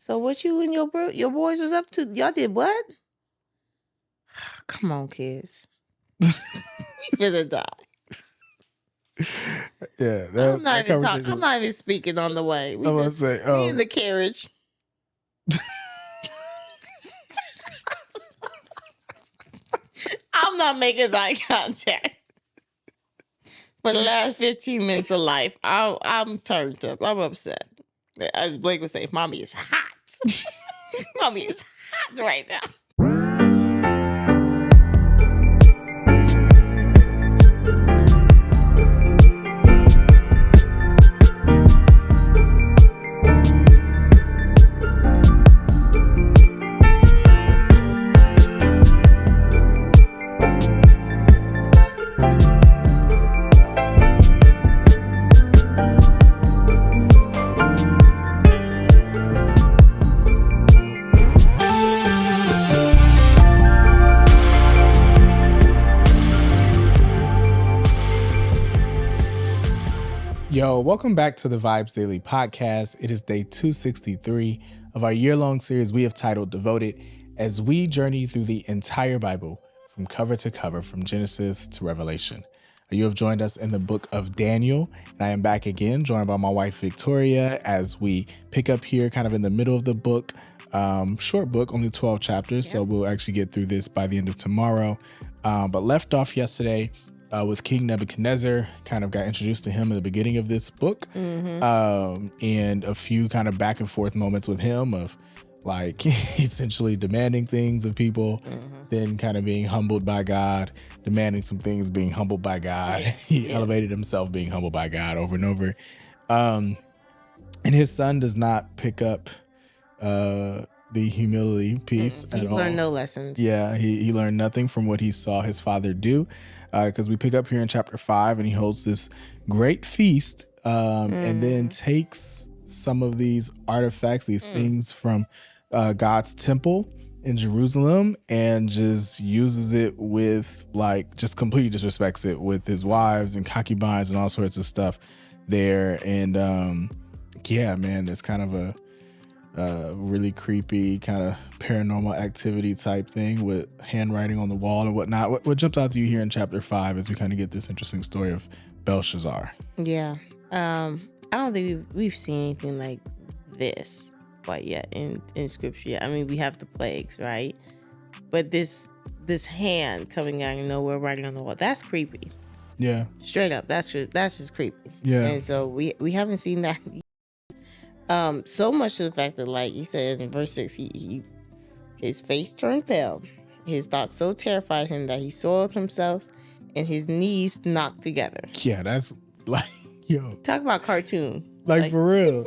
So what you and your boys was up to? Y'all did what? Come on, kids. We finna die. Yeah, I'm not even talking. I'm not even speaking on the way. We in the carriage. I'm not making eye contact. For the last 15 minutes of life, I'm turned up. I'm upset. As Blake would say, mommy is hot. Mommy is hot right now. Yo, welcome back to the Vibes Daily Podcast. It is day 263 of our year-long series we have titled Devoted, as we journey through the entire Bible from cover to cover, from Genesis to Revelation. You have joined us in the book of Daniel, and I am back again, joined by my wife Victoria, as we pick up here kind of in the middle of the book. Short book, only 12 chapters, so we'll actually get through this by the end of tomorrow. But left off yesterday with King Nebuchadnezzar, kind of got introduced to him in the beginning of this book, and a few kind of back and forth moments with him of like essentially demanding things of people, then kind of being humbled by God, demanding some things, being humbled by God. He elevated himself, being humbled by God over and over. And his son does not pick up the humility piece at all. He's learned no lessons. Yeah, he learned nothing from what he saw his father do, because we pick up here in chapter 5, and he holds this great feast, and then takes some of these artifacts, these things from God's temple in Jerusalem, and just uses it with, like, just completely disrespects it with his wives and concubines and all sorts of stuff there. And yeah, man, there's kind of a really creepy kind of paranormal activity type thing with handwriting on the wall and whatnot. What jumps out to you here in chapter 5 as we kind of get this interesting story of Belshazzar? Yeah. I don't think we've seen anything like this quite yet in scripture. I mean, we have the plagues, right? But this hand coming out of nowhere, writing on the wall, that's creepy. Yeah. Straight up, that's just creepy. Yeah. And so we haven't seen that. So much to the fact that, like he says in verse 6, his face turned pale. His thoughts so terrified him that he soiled himself and his knees knocked together. Yeah, that's like, yo. Talk about cartoon. Like for real.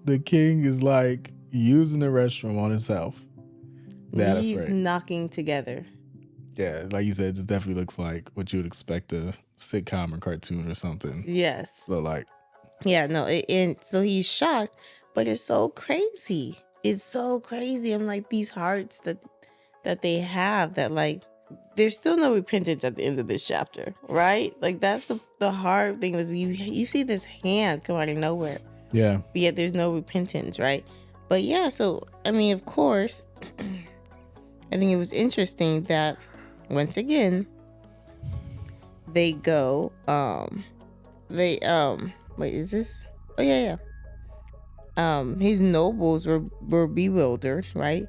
The king is like using the restroom on himself. That knees afraid. Knocking together. Yeah, like you said, it just definitely looks like what you would expect a sitcom or cartoon or something. Yes. So like. Yeah, no, and so he's shocked, but it's so crazy. It's so crazy. I'm like, these hearts that they have, that like, there's still no repentance at the end of this chapter, right? Like, that's the hard thing, is you see this hand come out of nowhere. Yeah. But yet there's no repentance, right? But yeah, so, I mean, of course, I think it was interesting that, once again, they go, wait, is this? Oh, yeah. His nobles were bewildered, right?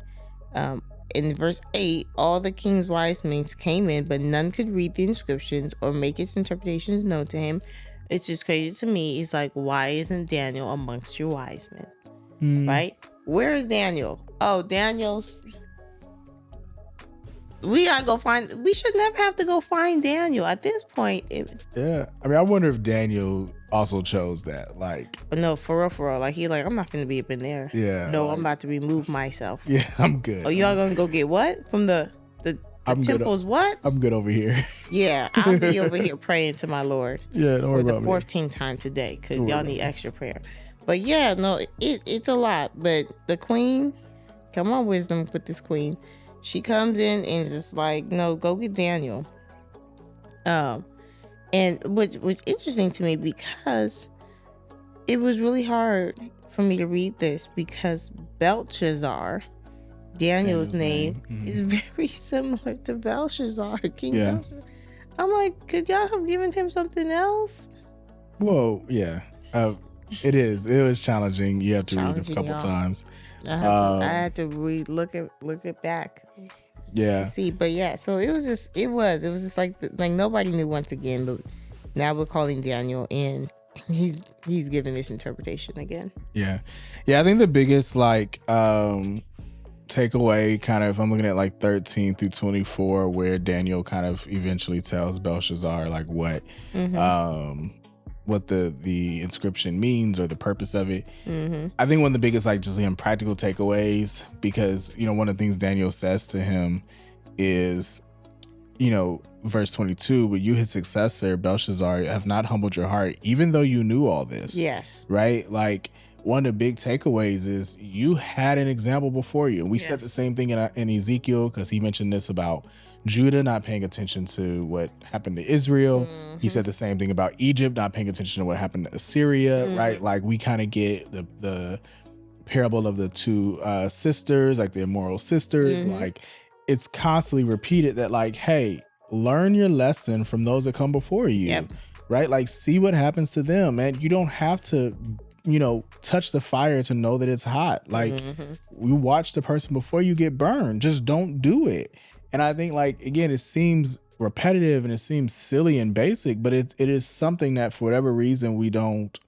In verse 8, all the king's wise men came in, but none could read the inscriptions or make its interpretations known to him. It's just crazy to me. It's like, why isn't Daniel amongst your wise men? Right? Where is Daniel? Oh, Daniel's... We gotta go find... We should never have to go find Daniel at this point. Yeah. I mean, I wonder if Daniel also chose that. Like... No, for real. Like, he like, I'm not gonna be up in there. Yeah. No, like, I'm about to remove myself. Yeah, I'm good. Oh, y'all gonna go get what? From the temples, what? I'm good over here. Yeah, I'll be over here praying to my Lord. Yeah, don't worry about for the 14th time today, because y'all need extra prayer. But yeah, no, it's a lot. But the queen, come on, wisdom with this queen. She comes in and is just like, no, go get Daniel. And which was interesting to me, because it was really hard for me to read this because Belshazzar, Daniel's name, is very similar to Belshazzar, King Belshazzar. I'm like, could y'all have given him something else? Whoa, yeah. It is. It was challenging. You have to read it a couple times. I had to read, look it back. Yeah. See, but yeah, so it was just like nobody knew once again, but now we're calling Daniel and he's giving this interpretation again. Yeah. I think the biggest takeaway, kind of, I'm looking at 13 through 24, where Daniel kind of eventually tells Belshazzar what the inscription means or the purpose of it. I think one of the biggest just practical takeaways, because one of the things Daniel says to him is, verse 22, but you, his successor Belshazzar, have not humbled your heart, even though you knew all this. Yes. Right? One of the big takeaways is you had an example before you. And we said the same thing in Ezekiel, because he mentioned this about Judah not paying attention to what happened to Israel. He said the same thing about Egypt not paying attention to what happened to Assyria, right? We kind of get the parable of the two sisters, the immoral sisters. It's constantly repeated that hey, learn your lesson from those that come before you, right? See what happens to them, man. You don't have to touch the fire to know that it's hot. You watch the person before you get burned. Just don't do it. And I think again, it seems repetitive and it seems silly and basic, but it is something that for whatever reason we don't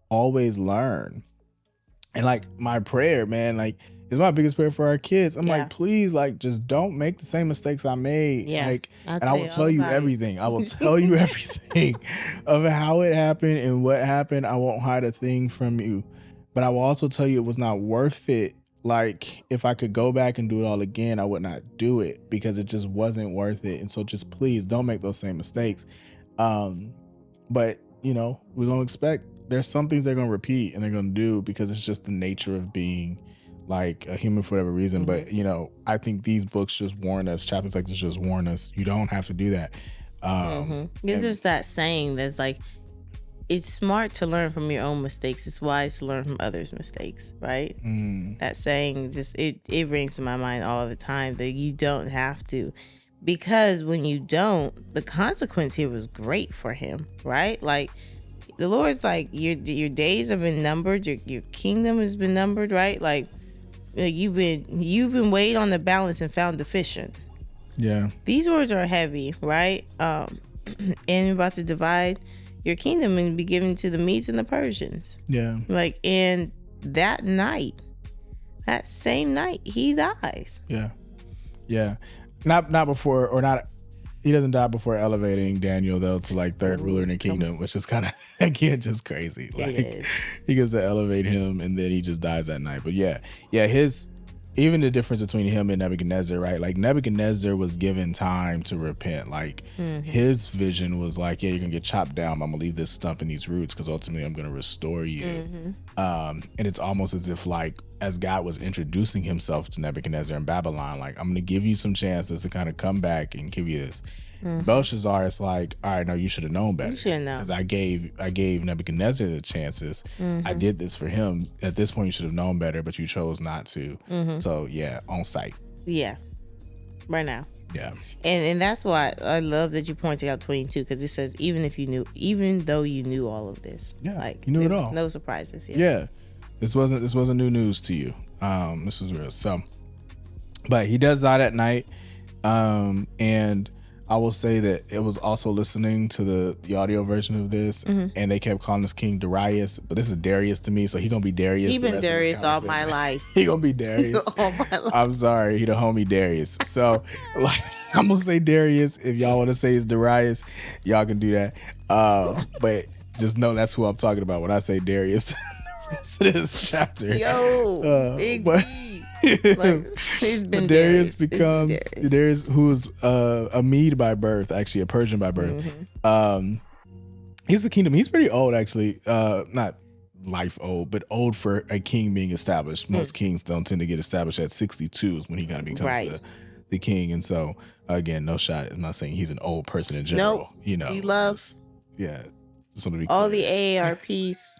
always learn. And my prayer, man, is my biggest prayer for our kids. I'm please, just don't make the same mistakes I made. And I will tell you everything. I will tell you everything of how it happened and what happened. I won't hide a thing from you. But I will also tell you it was not worth it. If I could go back and do it all again, I would not do it, because it just wasn't worth it. And so just please don't make those same mistakes. But we're going to expect there's some things they're going to repeat and they're going to do, because it's just the nature of being a human for whatever reason. But I think these books just warn us, chapters like this just warn us, you don't have to do that. This is that saying that's it's smart to learn from your own mistakes. It's wise to learn from others' mistakes, right? That saying just it rings in my mind all the time, that you don't have to, because when you don't, the consequence here was great for him, right? The Lord's your days have been numbered, your kingdom has been numbered, right? You've been weighed on the balance and found deficient. Yeah. These words are heavy, right? And you're about to divide your kingdom and be given to the Medes and the Persians. Yeah. And that same night, he dies. Yeah. Yeah. Not before, or not. He doesn't die before elevating Daniel, though, to third ruler in the kingdom, which is kind of, again, just crazy. He gets to elevate him, and then he just dies that night. But yeah, even the difference between him and Nebuchadnezzar, right? Nebuchadnezzar was given time to repent. His vision was yeah, you're gonna get chopped down, but I'm gonna leave this stump and these roots, because ultimately I'm gonna restore you. And it's almost as if as God was introducing himself to Nebuchadnezzar in Babylon, I'm gonna give you some chances to kind of come back and give you this. Belshazzar is all right, no, you should have known better. You should have known. Because I gave Nebuchadnezzar the chances. I did this for him. At this point, you should have known better, but you chose not to. So yeah, on site. Yeah, right now. Yeah. And that's why I love that you pointed out 22, because it says even though you knew all of this. Yeah, you knew it all. No surprises here. Yeah. This wasn't new news to you. This was real. So, but he does die that night. And I will say that it was also listening to the audio version of this, and they kept calling this King Darius, but this is Darius to me, so he gonna be Darius. He been Darius all my life. He gonna be Darius all my life. I'm sorry, he the homie Darius. So I'm gonna say Darius. If y'all want to say it's Darius, y'all can do that. But just know that's who I'm talking about when I say Darius. The rest of this chapter. Big it's been Darius becomes Darius, who's a Mede by birth, actually a Persian by birth. He's the kingdom. He's pretty old, actually. Not life old, but old for a king being established. Most kings don't tend to get established at 62 is when he kind of becomes the king. And so again, no shot. I'm not saying he's an old person in general. Nope. He loves just want to be all the AARPs.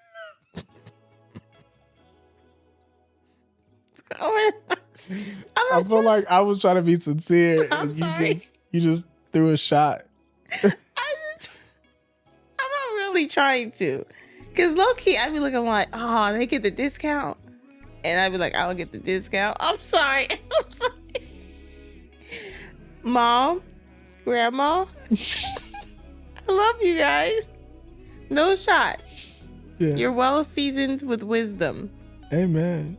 Oh, I feel like I was trying to be sincere. I'm and sorry. You just threw a shot. I'm not really trying to. Because low key, I'd be looking like, oh, they get the discount. And I'd be like, I don't get the discount. I'm sorry. I'm sorry. Mom, Grandma, I love you guys. No shot. Yeah. You're well seasoned with wisdom. Amen.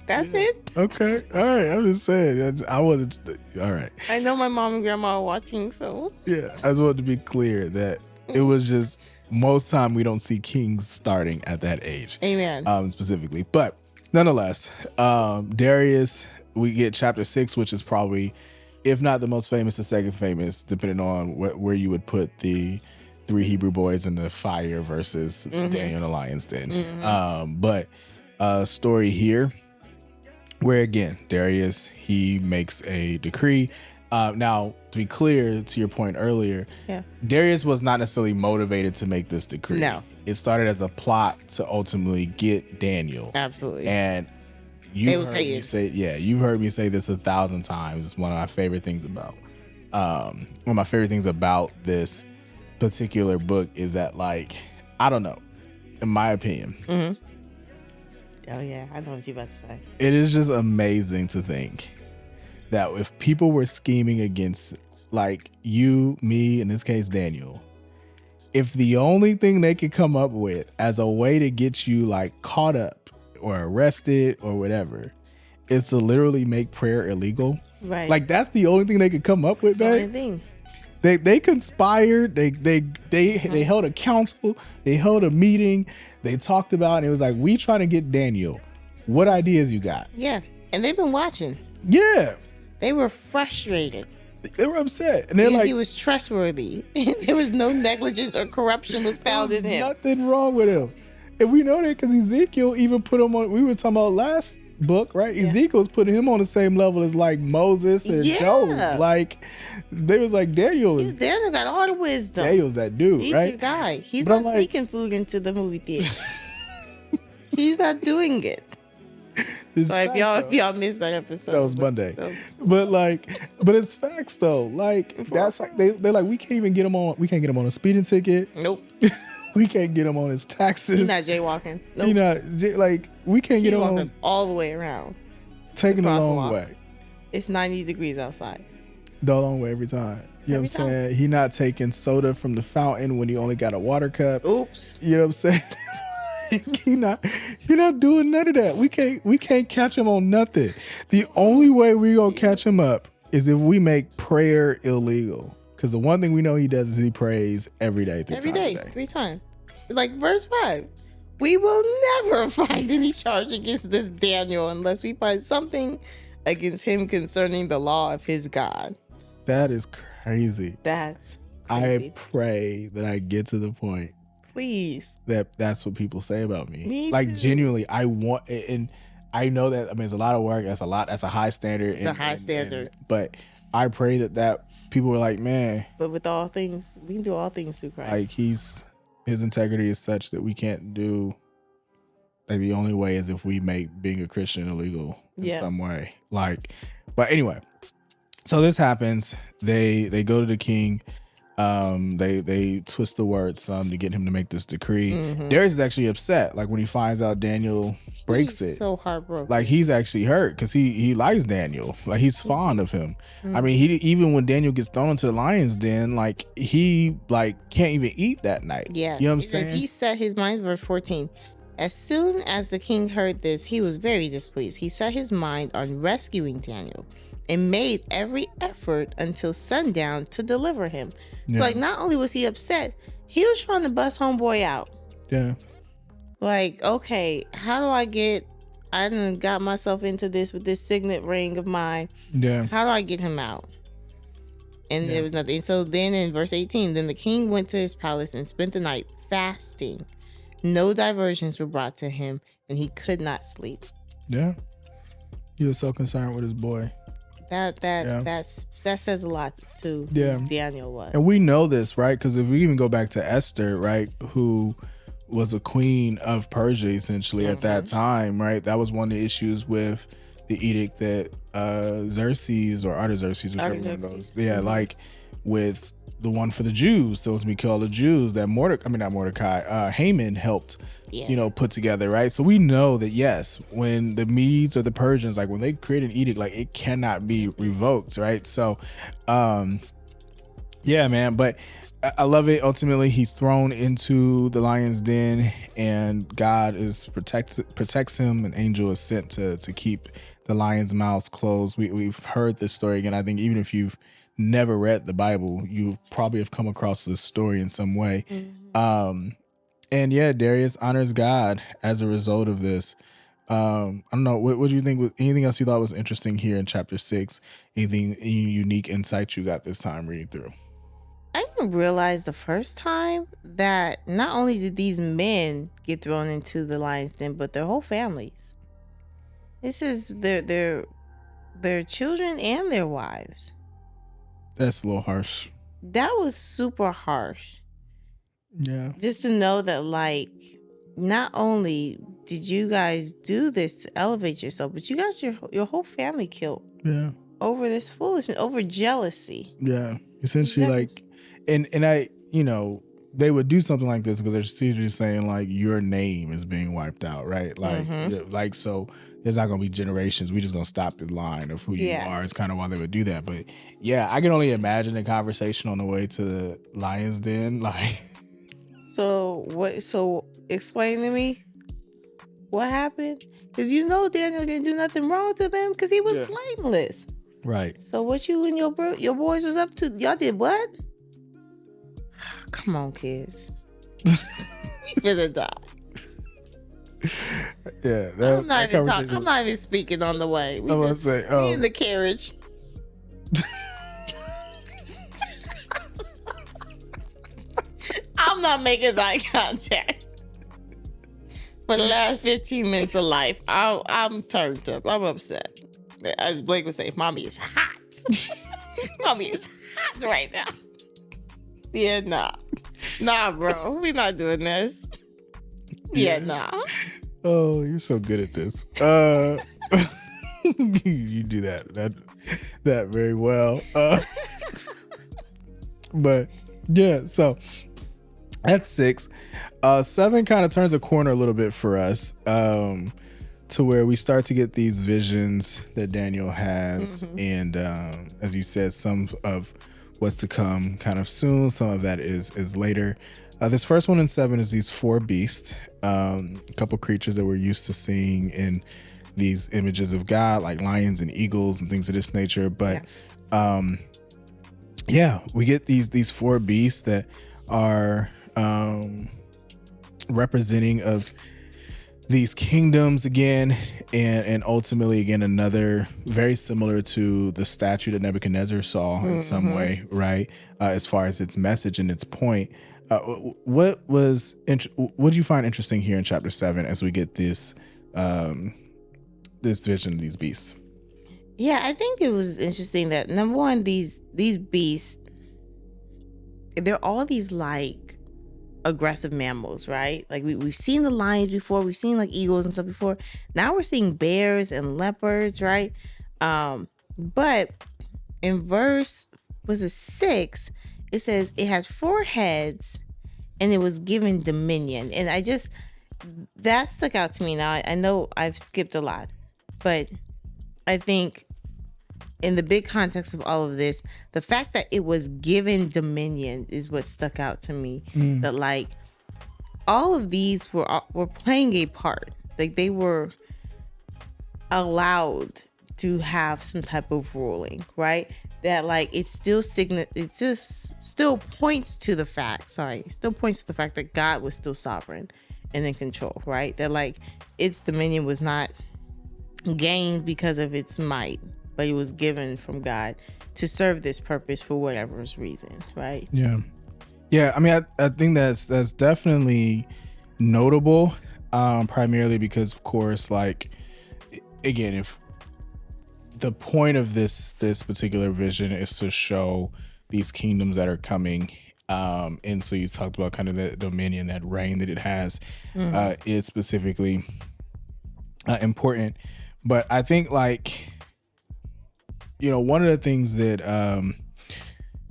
That's it. Okay. All right. I'm just saying. I wasn't. All right. I know my mom and grandma are watching, so. Yeah. I just wanted to be clear that it was just most time we don't see kings starting at that age. Amen. Specifically. But nonetheless, Darius, we get chapter 6, which is probably, if not the most famous, the second famous, depending on where you would put the 3 Hebrew boys in the fire versus Daniel in the lion's den. But story here where, again, Darius, he makes a decree. Now, to be clear to your point earlier, Darius was not necessarily motivated to make this decree. No. It started as a plot to ultimately get Daniel. Absolutely. And you've heard me say this 1,000 times. It's one of my favorite things about this particular book is that, like, I don't know, in my opinion. Oh yeah, I know what you're about to say. It is just amazing to think that if people were scheming against, like, you, me, in this case, Daniel, if the only thing they could come up with as a way to get you, like, caught up or arrested or whatever is to literally make prayer illegal. Right. Like, that's the only thing they could come up with, That's the man. only thing. They conspired. They held a council. They held a meeting. They talked about, and it was like, we trying to get Daniel. What ideas you got? Yeah, and they've been watching. Yeah, They were frustrated they were upset, and they're because like, he was trustworthy. There was no negligence or corruption was found in him. nothing wrong with him. And we know that because Ezekiel even put him on. We were talking about last book, right? Yeah. Ezekiel's putting him on the same level as, like, Moses and Job. Like, they was like, Daniel Daniel got all the wisdom. Daniel's that dude, He's right? your guy. He's But not I'm like- sneaking food into the movie theater. He's not doing it. It's So facts, if though. y'all missed that episode, That was Monday. So, But it's facts though. Like, that's like they're like, we can't even get him on. We can't get him on a speeding ticket. nope, We can't get him on his taxes. he's not jaywalking. Nope, You know, like, we can't he's get him walking on all the way around. taking the long crosswalk. way. It's 90 degrees outside. The long way every time. You know Every what I'm saying? He not taking soda from the fountain when he only got a water cup. Oops. You know what I'm saying? he not doing none of that. We can't catch him on nothing. The only way we gonna catch him up is if we make prayer illegal. Because the one thing we know he does is he prays every day, Every day, 3 times. Like verse 5. We will never find any charge against this Daniel unless we find something against him concerning the law of his God. That is crazy. That's I crazy. pray that I get to the point Please. that's what people say about me. Me Like, too. genuinely, I want, and I know that, I mean, it's a lot of work. That's a high standard. It's a high standard. But I pray that people were like, man, But with all things, we can do all things through Christ. like, his integrity is such that we can't do, like, the only way is if we make being a Christian illegal in some way. Like, but anyway, so this happens. They go to the king. They twist the word some to get him to make this decree. Darius is actually upset, like, when he finds out Daniel breaks He's it. so heartbroken. Like, he's actually hurt because he likes Daniel. Like, he's fond of him. I mean, he even when Daniel gets thrown into the lion's den, like, he, like, can't even eat that night. Yeah. You know what I'm It says saying? he set his mind, verse 14. As soon as the king heard this, he was very displeased. He set his mind on rescuing Daniel and made every effort until sundown to deliver him. So, like, not only was he upset, he was trying to bust homeboy out. Yeah. Like, okay, how do I done got myself into this with this signet ring of mine. Yeah. How do I get him out? And there was nothing. So then in verse 18, then the king went to his palace and spent the night fasting. No diversions were brought to him, and he could not sleep. Yeah. He was so concerned with his boy. That says a lot to Yeah. who Daniel was. And we know this, right? Because if we even go back to Esther, right, who was a queen of Persia essentially at that time, right? That was one of the issues with the edict that Xerxes or Artaxerxes, whichever one of those, like with the one for the Jews, so to be called the Jews, that Haman helped, put together, right? So we know that yes, when the Medes or the Persians, like when they create an edict, like it cannot be revoked, right? So, yeah, man, but I love it. Ultimately, he's thrown into the lion's den, and God protects him. An angel is sent to keep the lion's mouths closed. We've heard this story again. I think even if you've never read the Bible, you probably have come across this story in some way. And yeah, Darius honors God as a result of this. I don't know. What do you think? Anything else you thought was interesting here in chapter 6? Any unique insights you got this time reading through? I didn't realize the first time that not only did these men get thrown into the lion's den, but their whole families. This is their children and their wives. That's a little harsh. That was super harsh. Yeah. Just to know that, like, not only did you guys do this to elevate yourself, but you got your whole family killed. Yeah. Over this foolishness, over jealousy. Yeah. Essentially, like, and I, they would do something like this because they're usually saying like your name is being wiped out, right? Like, so there's not going to be generations. We just going to stop the line of who you are. It's kind of why they would do that. But yeah, I can only imagine the conversation on the way to the lion's den. Like, so explain to me what happened? Because Daniel didn't do nothing wrong to them because he was blameless. Right. So what you and your boys was up to? Y'all did what? Come on, kids. We finna die. Yeah, I'm not even speaking on the way. We in the carriage. I'm not making eye contact. For the last 15 minutes of life, I'm turned up. I'm upset. As Blake would say, mommy is hot. Mommy is hot right now. Yeah, nah, bro. We're not doing this. Yeah, nah. Oh, you're so good at this. You do that very well. But yeah, so that's 6. 7 kind of turns a corner a little bit for us, to where we start to get these visions that Daniel has, and as you said, some of what's to come kind of soon. Some of that is later. This first one in 7 is these 4 beasts, a couple creatures that we're used to seeing in these images of God, like lions and eagles and things of this nature. But we get these 4 beasts that are representing of these kingdoms again, and ultimately again another very similar to the statue that Nebuchadnezzar saw in some way, right? As far as its message and its point. What do you find interesting here in chapter 7 as we get this this vision of these beasts? Yeah, I think it was interesting that number one, these beasts, they're all these like aggressive mammals, right? Like we've seen the lions before, we've seen like eagles and stuff before. Now we're seeing bears and leopards, right? But in verse 6, it says it had 4 heads and it was given dominion. And that stuck out to me. Now I know I've skipped a lot, but I think in the big context of all of this, the fact that it was given dominion is what stuck out to me. That like all of these were playing a part. Like they were allowed to have some type of ruling, right? That like it still points to the fact that God was still sovereign and in control, right? That like its dominion was not gained because of its might, but it was given from God to serve this purpose for whatever reason, right? Yeah. I mean, I think that's definitely notable, primarily because, of course, like again, if the point of this particular vision is to show these kingdoms that are coming And so you talked about kind of the dominion, that reign that it has, is specifically important. But I think, like, one of the things that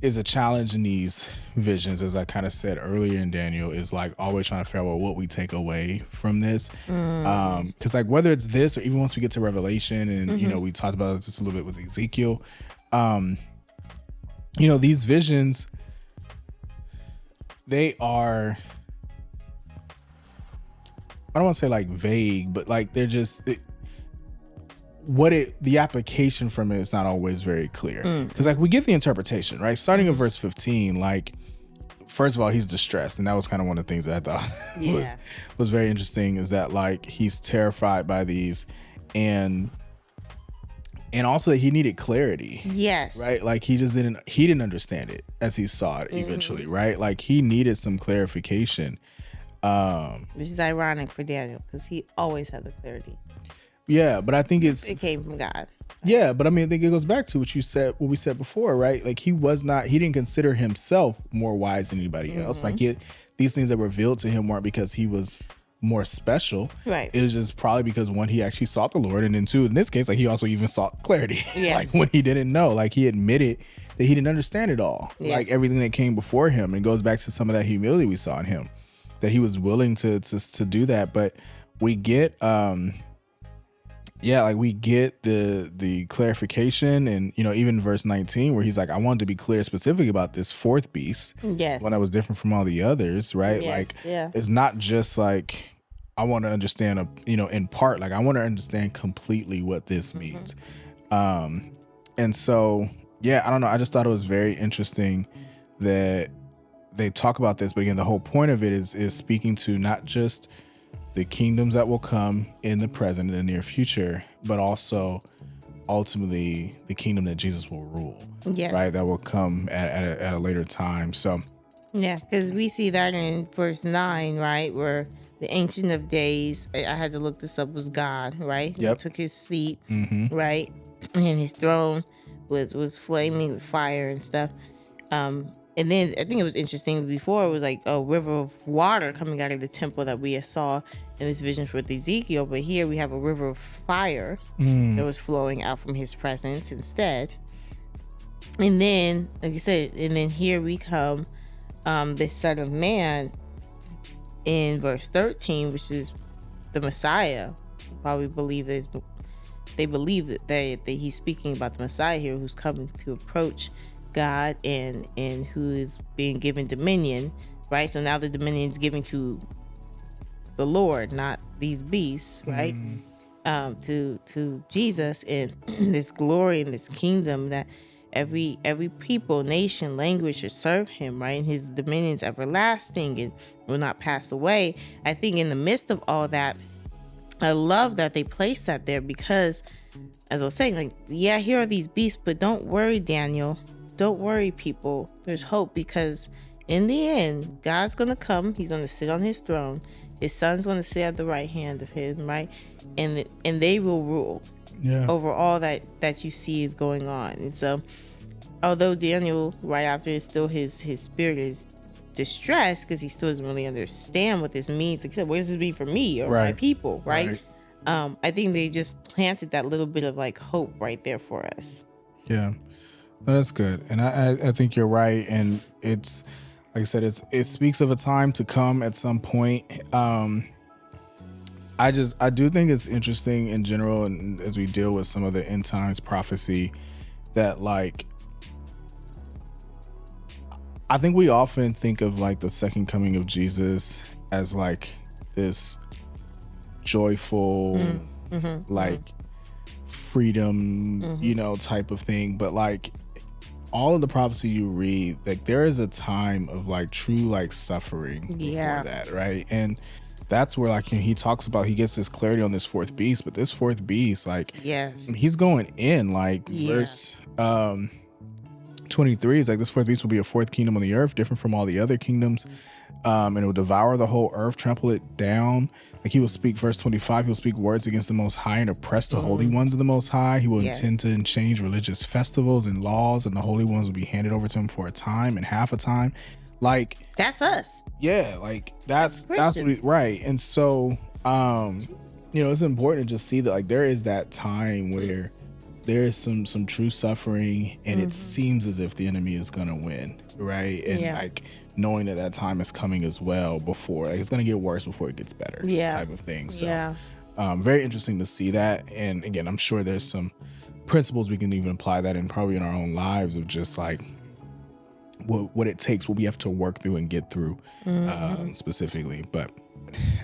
is a challenge in these visions, as I kind of said earlier in Daniel, is like always trying to figure out what we take away from this. Because like whether it's this or even once we get to Revelation, and we talked about this a little bit with Ezekiel, these visions, they are, I don't want to say like vague, but like they're just the application from it is not always very clear, because like we get the interpretation, right? Starting in verse 15, like, first of all, he's distressed, and that was kind of one of the things that I thought was very interesting, is that like he's terrified by these, and also that he needed clarity. Yes. Right? Like he didn't understand it as he saw it eventually, right? Like he needed some clarification. Which is ironic for Daniel, because he always had the clarity. Yeah, but I think it came from God. Yeah, but I mean, I think it goes back to what we said before, right? Like he didn't consider himself more wise than anybody else. Like these things that were revealed to him weren't because he was more special. Right. It was just probably because, one, he actually sought the Lord, and then two, in this case, like he also even sought clarity. Yes. Like when he didn't know, like he admitted that he didn't understand it all. Yes. Like everything that came before him. And it goes back to some of that humility we saw in him, that he was willing to do that. But we get we get the clarification, and even verse 19 where he's like, I wanted to be clear specifically about this fourth beast. Yes. One that was different from all the others, right? Yes. Like Yeah. it's not just like I want to understand in part, like I want to understand completely what this means. And so I don't know, I just thought it was very interesting that they talk about this, but again, the whole point of it is speaking to not just the kingdoms that will come in the present and the near future, but also ultimately the kingdom that Jesus will rule. Yes. Right? That will come at a later time. So yeah, because we see that in verse 9, right, where the Ancient of Days, I had to look this up, was God, right? Yep. He took his seat, right, and his throne was flaming with fire and stuff. And then I think it was interesting, before it was like a river of water coming out of the temple that we saw in this vision with Ezekiel, but here we have a river of fire that was flowing out from his presence instead. And then, like I said, and then here we come, this Son of Man in verse 13, which is the Messiah. Probably believe they believe that he's speaking about the Messiah here, who's coming to approach God and who is being given dominion, right? So now the dominion is given to the Lord, not these beasts, right? To Jesus, and this glory and this kingdom that every people, nation, language should serve him, right? And his dominion's everlasting and will not pass away. I think in the midst of all that, I love that they placed that there, because as I was saying, like, yeah, here are these beasts, but don't worry, Daniel. Don't worry, people. There's hope, because in the end, God's going to come. He's going to sit on his throne. His son's going to sit at the right hand of him, right? And they will rule over all that you see is going on. And so, although Daniel, right after, is still his spirit is distressed, because he still doesn't really understand what this means. Like I said, what does this mean for me or my people, right? I think they just planted that little bit of like hope right there for us. Yeah. No, that's good. And I think you're right. And it's, like I said, it speaks of a time to come at some point. I do think it's interesting in general, and as we deal with some of the end times prophecy, that like, I think we often think of like the second coming of Jesus as like this joyful, freedom, type of thing. But like, all of the prophecy you read, like there is a time of like true like suffering before that, right? And that's where like he talks about, he gets this clarity on this fourth beast, but this fourth beast, like, he's going in like verse 23 is like, this fourth beast will be a fourth kingdom on the earth, different from all the other kingdoms, and it will devour the whole earth, trample it down. Like he will speak, verse 25, he'll speak words against the Most High and oppress the holy ones of the Most High. He will intend to change religious festivals and laws, and the holy ones will be handed over to him for a time and half a time. Like, that's us. Yeah, like that's what Christians. right. And so it's important to just see that like there is that time where there is some true suffering, and it seems as if the enemy is gonna win, right? And like knowing that time is coming as well, before like it's gonna get worse before it gets better, type of thing. So very interesting to see that. And again, I'm sure there's some principles we can even apply that in probably in our own lives, of just like what it takes, what we have to work through and get through specifically. But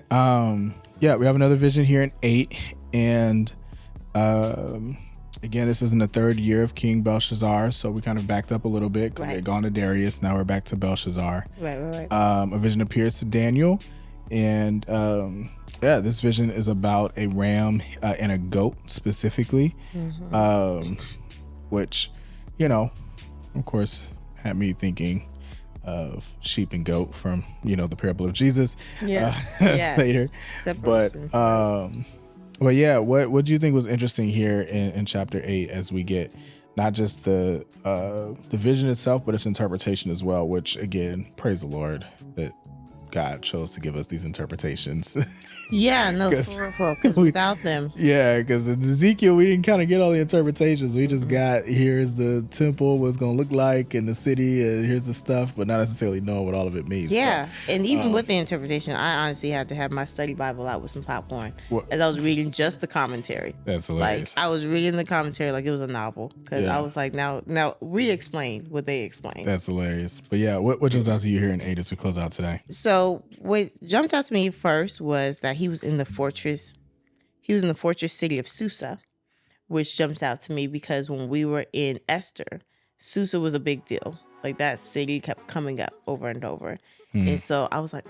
we have another vision here in 8, and again, this is in the 3rd year of King Belshazzar, so we kind of backed up a little bit because we had gone to Darius. Now we're back to Belshazzar. Right. A vision appears to Daniel, and this vision is about a ram and a goat specifically, which, of course, had me thinking of sheep and goat from the parable of Jesus later. But yeah, what do you think was interesting here in chapter 8, as we get not just the vision itself, but its interpretation as well, which again, praise the Lord that God chose to give us these interpretations. Because without them. Because in Ezekiel, we didn't kind of get all the interpretations. We just got, here's the temple, what it's going to look like, and the city, and here's the stuff, but not necessarily knowing what all of it means. And even with the interpretation, I honestly had to have my study Bible out with some popcorn as I was reading just the commentary. That's hilarious. Like, I was reading the commentary like it was a novel, because I was like, now re-explain what they explained. That's hilarious. But yeah, what jumped out to you here in 8 as we close out today? So what jumped out to me first was that he was in the fortress city of Susa, which jumps out to me because when we were in Esther, Susa was a big deal. Like, that city kept coming up over and over. And so I was like,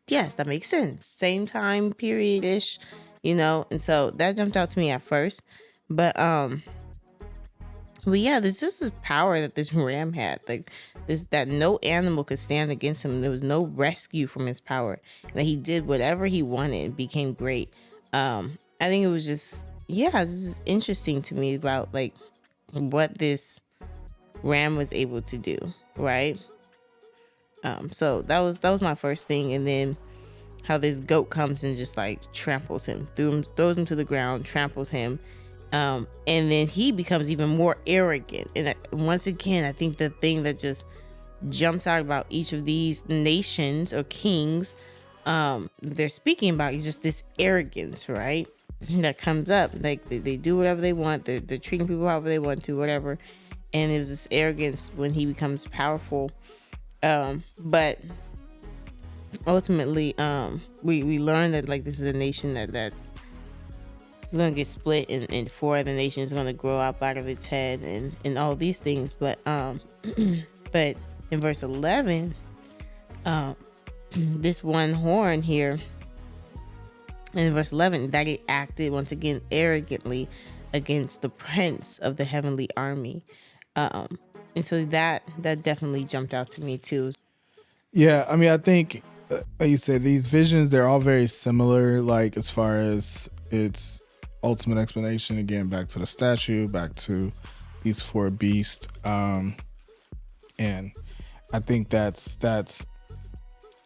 yes, that makes sense. Same time period-ish, and so that jumped out to me at first. But there's just this power that this ram had, like this, that no animal could stand against him. There was no rescue from his power, and that he did whatever he wanted, became great. I think it was just, this is interesting to me about like what this ram was able to do, right? So that was my first thing, and then how this goat comes and just like tramples him, throws him to the ground, tramples him. And then he becomes even more arrogant. And once again, I think the thing that just jumps out about each of these nations or kings they're speaking about is just this arrogance, right? That comes up. Like, they do whatever they want. They're treating people however they want to, whatever. And it was this arrogance when he becomes powerful. But ultimately, we learn that like this is a nation that it's going to get split in 4 other nations, going to grow up out of its head and all these things. But but in verse 11, this one horn here, in verse 11, that it acted once again arrogantly against the prince of the heavenly army. And so that definitely jumped out to me too. Yeah, I mean, I think, like you said, these visions, they're all very similar, like as far as its ultimate explanation. Again, back to the statue, back to these 4 beasts, and I think that's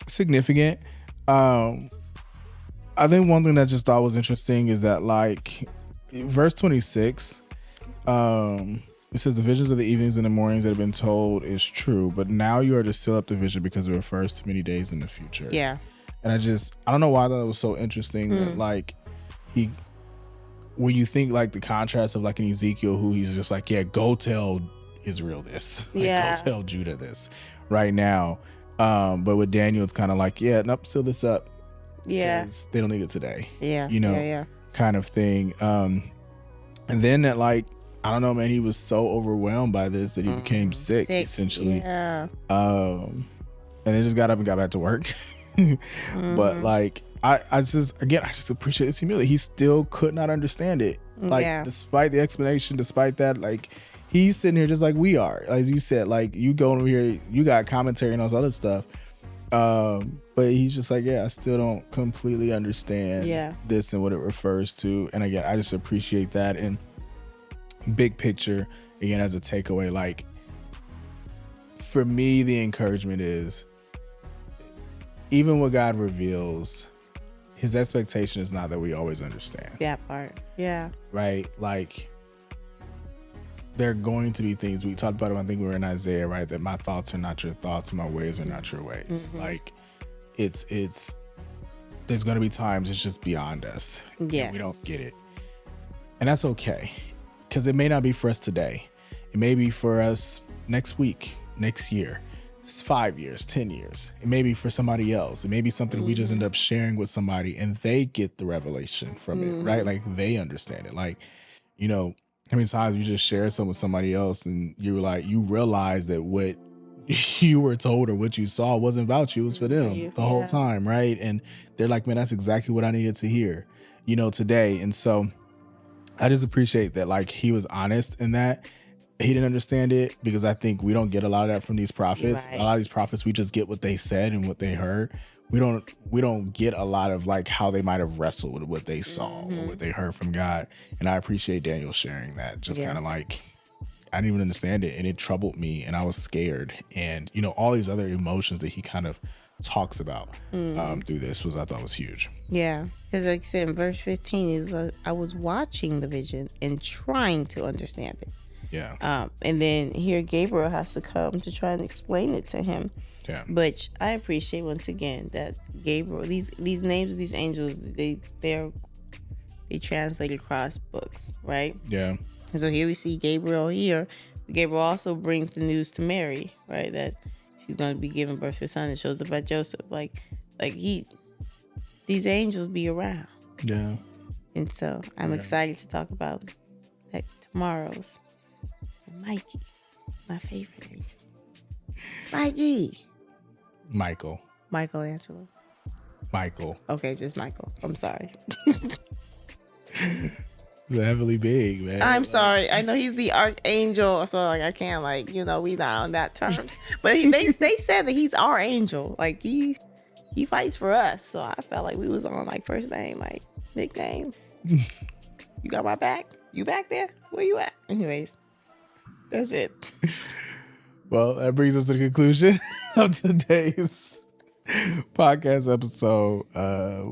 significant. I think one thing that just thought was interesting is that, like, verse 26, it says, the visions of the evenings and the mornings that have been told is true, but now you are to seal up the vision because it refers to many days in the future. And I don't know why that was so interesting that, like, when you think like the contrast of like in Ezekiel, who he's just like, go tell Israel this, go tell Judah this right now. But with Daniel, it's kind of like, nope, seal this up. Because they don't need it today. Kind of thing. And then that, like, I don't know, man, he was so overwhelmed by this that he became sick essentially. And then just got up and got back to work. But like, I just appreciate his humility. He still could not understand it. Like, despite the explanation, despite that, like, he's sitting here just like we are. Like you said, like, you go over here, you got commentary and all this other stuff. But he's just like, I still don't completely understand this and what it refers to. And again, I just appreciate that. And big picture, again, as a takeaway, like, for me, the encouragement is, even what God reveals, his expectation is not that we always understand. That part. Yeah. Right? Like, there are going to be things, we talked about it, I think we were in Isaiah, right? That my thoughts are not your thoughts, my ways are not your ways. Like, it's there's going to be times it's just beyond us. Yes. We don't get it. And that's okay. Because it may not be for us today. It may be for us next week, next year. It's 5 years, 10 years. It may be for somebody else. It may be something we just end up sharing with somebody and they get the revelation from it, right? Like, they understand it. Like, you know, how many times you just share something with somebody else and you were like, you realize that what you were told or what you saw wasn't about you, it was for them the whole time, right? And they're like, man, that's exactly what I needed to hear, you know, today. And so I just appreciate that, like, he was honest in that. He didn't understand it, because I think we don't get a lot of that from these prophets. Right. A lot of these prophets, we just get what they said and what they heard. We don't get a lot of like how they might have wrestled with what they saw or what they heard from God. And I appreciate Daniel sharing that. Just kind of like, I didn't even understand it, and it troubled me, and I was scared, and you know, all these other emotions that he kind of talks about through this I thought was huge. Yeah, because like I said in verse 15, it was I was watching the vision and trying to understand it. Yeah. And then here Gabriel has to come to try and explain it to him. Yeah. Which I appreciate once again that Gabriel, these names of these angels, they translate across books, right? Yeah. And so here we see Gabriel here. Gabriel also brings the news to Mary, right? That she's going to be giving birth to a son. It shows up by Joseph. Like these angels be around. Yeah. And so I'm excited to talk about that tomorrow's. And Mikey, my favorite angel. Michelangelo. Michael. Okay, just Michael. I'm sorry. He's heavily big, man. I'm sorry. I know he's the archangel, so like I can't we not on that terms. But they said that he's our angel. Like he fights for us. So I felt like we was on like first name, like nickname. You got my back? You back there? Where you at? Anyways, that's it. Well, that brings us to the conclusion of today's podcast episode.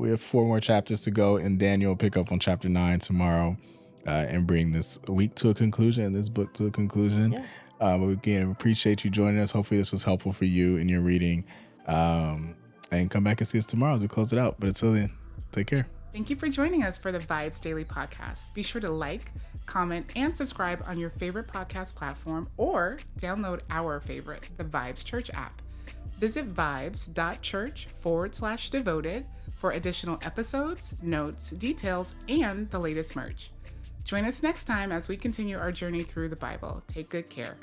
We have 4 more chapters to go, and Daniel will pick up on chapter 9 tomorrow and bring this week to a conclusion and this book to a conclusion. Yeah. But again, appreciate you joining us. Hopefully this was helpful for you in your reading. And come back and see us tomorrow as we close it out. But until then, take care. Thank you for joining us for the Vibes Daily Podcast. Be sure to like, comment, and subscribe on your favorite podcast platform, or download our favorite, the Vibes Church app. Visit vibes.church/devoted for additional episodes, notes, details, and the latest merch. Join us next time as we continue our journey through the Bible. Take good care.